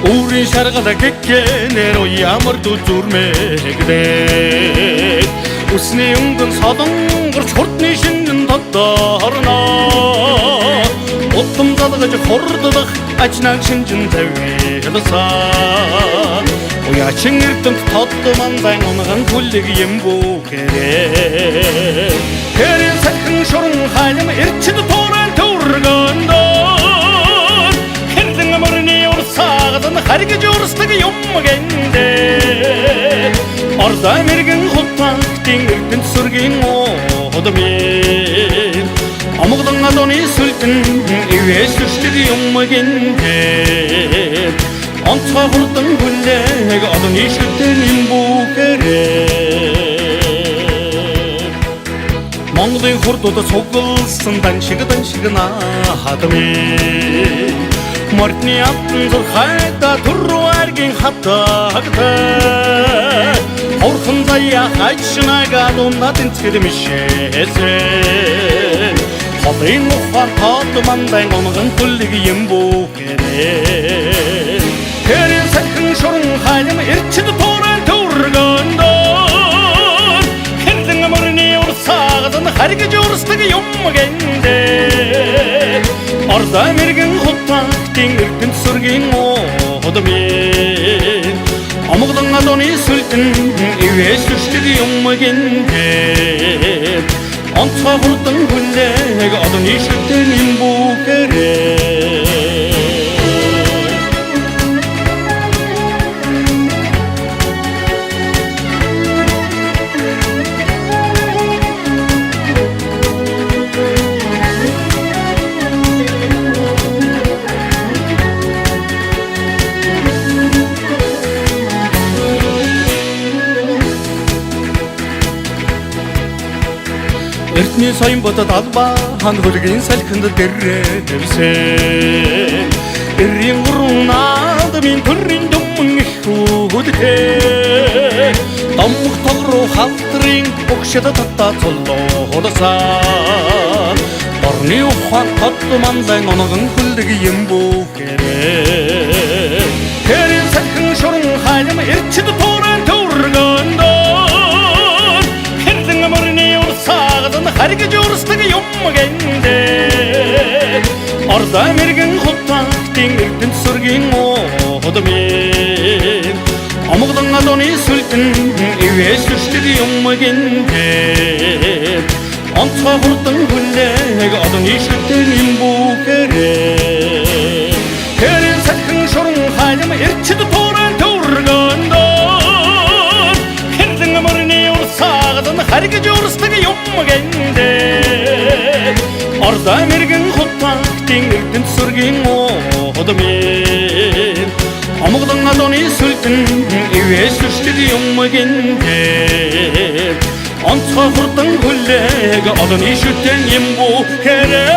우리 살아가다 객게내로 야머리도 줄매그대 우스니 은근 사동으로 sortni шин는 덧다르나 오tum 자다가지 호르다닥 아치낭 신진 대위에다사 오야칭 일등 덧도만 당원한 굴리기 ембукере Керен сәкін шорың хайым ерчіді торан тұрғандан Кердің өміріне ұрсағыдан харгі жорыстығы еммігенде Арда мерген құттан теңірдің сүрген оғыдымен Амығдың адоны сүлтін үйе сүштігі еммігенде Антқа құрдың күллегі адоны сүлтін ембукере Маңдың құрдуды соғылсын даншығы адымы Мартни аттың зор қайда тұру әрген хаттағыды Қорқындай ақайтшынаға донатын тірімішесі Қадың ұққан татымандай қонығын күлігі ембукере Керен сәкін шорың қайым ерчіді торан тұрғандан Кердің өміріне ұрсағыдан харгі жорыстығы еммігенде Арда мерген құттан теңірдің сүрген оғыдымен Амығдың адоны сүлтін үйе сүштігі еммігенде Антқа құрдың күллегі адоны сүлтін ембукере Эртний соён алба хан хөлгийн салхинд дэррэвсэ Эрийн гурунаад минь төрийн дүмэн их хүүдтэй Домх тогруу халтрын өгшөд татта цоллоолсаа Орны ухаан тоттмандай ноногон хүлдэг ембукере Керен сахин шорон хайм эрчид тууран тургандаа Кердэн өмөрний урсаагадан харги жорстыг юмгэнде Орда мерген хуттан тэнгэрдэн сүргийн оодмын Амгдан адоны сүлтэн ивэ сүрстэг юмгэнde Антха хурдан хүлэг адоны сүлтэн юмбукере Керен сахин шорон хайм эрчид тууран тургандаа Кердэн өмөрний урсаагадан харги жорстыг юмгэнде Орда мерген хуттан тэнгэрдэн сүргийн оодмын Амгдан адоны сүлтэн ивэ сүрстэг юмгэнде Антха хурдан хүлэг адоны сүлтэн юмбукере